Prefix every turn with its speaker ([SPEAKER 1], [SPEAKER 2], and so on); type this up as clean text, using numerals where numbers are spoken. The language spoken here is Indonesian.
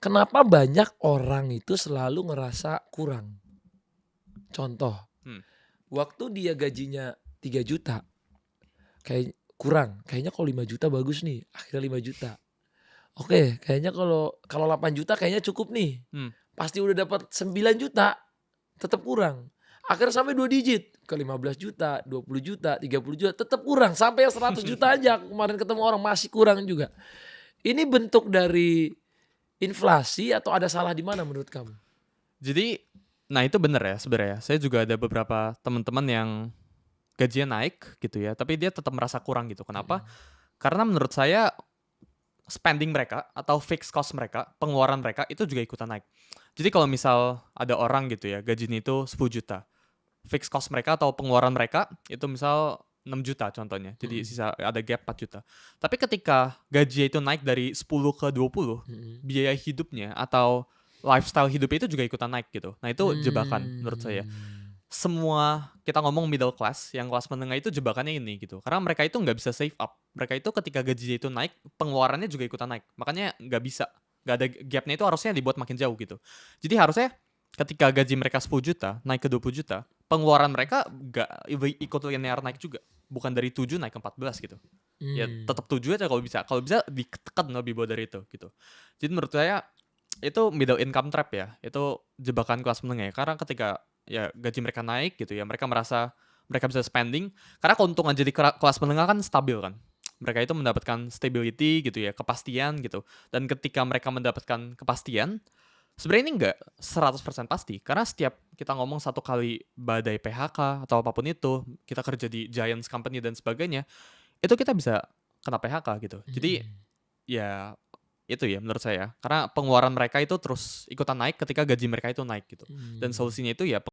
[SPEAKER 1] Kenapa banyak orang itu selalu ngerasa kurang? Contoh,
[SPEAKER 2] Hmm.
[SPEAKER 1] waktu dia gajinya 3 juta, kayak kurang, kayaknya kalau 5 juta bagus nih, akhirnya 5 juta. Oke, kayaknya kalau kalau 8 juta kayaknya cukup nih.
[SPEAKER 2] Hmm.
[SPEAKER 1] Pasti udah dapat 9 juta, tetap kurang. Akhirnya sampai 2 digit, ke 15 juta, 20 juta, 30 juta, tetap kurang. Sampai yang 100 juta aja kemarin ketemu orang masih kurang juga. Ini bentuk dari inflasi atau ada salah di mana menurut kamu?
[SPEAKER 2] Jadi, nah itu bener ya sebenarnya. Saya juga ada beberapa teman-teman yang gajinya naik gitu ya, tapi dia tetap merasa kurang gitu. Kenapa?
[SPEAKER 1] Mhm.
[SPEAKER 2] Karena menurut saya spending mereka atau fixed cost mereka, pengeluaran mereka itu juga ikutan naik. Jadi kalau misal ada orang gitu ya, gajinya itu 10 juta. Fixed cost mereka atau pengeluaran mereka itu misal 6 juta contohnya. Jadi
[SPEAKER 1] Mhm.
[SPEAKER 2] sisa ada gap 4 juta. Tapi ketika gaji itu naik dari 10 ke 20,
[SPEAKER 1] Mhm.
[SPEAKER 2] biaya hidupnya atau lifestyle hidupnya itu juga ikutan naik gitu. Nah, itu jebakan menurut saya.
[SPEAKER 1] Mmm.
[SPEAKER 2] Semua kita ngomong middle class, yang kelas menengah itu jebakannya ini gitu. Karena mereka itu nggak bisa save up. Mereka itu ketika gajinya itu naik, pengeluarannya juga ikutan naik. Makanya nggak bisa, nggak ada gapnya itu harusnya dibuat makin jauh gitu. Jadi harusnya ketika gaji mereka 10 juta, naik ke 20 juta, pengeluaran mereka nggak ikut linear naik juga. Bukan dari 7 naik ke 14 gitu. Ya
[SPEAKER 1] Mmm.
[SPEAKER 2] tetap 7 aja kalau bisa. Kalau bisa ditekan lebih bawah dari itu gitu. Jadi menurut saya itu middle income trap ya. Itu jebakan kelas menengah ya. Karena ketika ya gaji mereka naik gitu ya, mereka merasa mereka bisa spending. Karena keuntungan jadi kelas menengah kan stabil kan. Mereka itu mendapatkan stability gitu ya, kepastian gitu. Dan ketika mereka mendapatkan kepastian, sebenarnya ini enggak 100% pasti. Karena setiap kita ngomong satu kali badai PHK atau apapun itu, kita kerja di giants company dan sebagainya, itu kita bisa kena PHK gitu. Jadi
[SPEAKER 1] Mhm.
[SPEAKER 2] ya itu ya menurut saya. Karena pengeluaran mereka itu terus ikutan naik ketika gaji mereka itu naik gitu. Dan
[SPEAKER 1] Mmm.
[SPEAKER 2] solusinya itu ya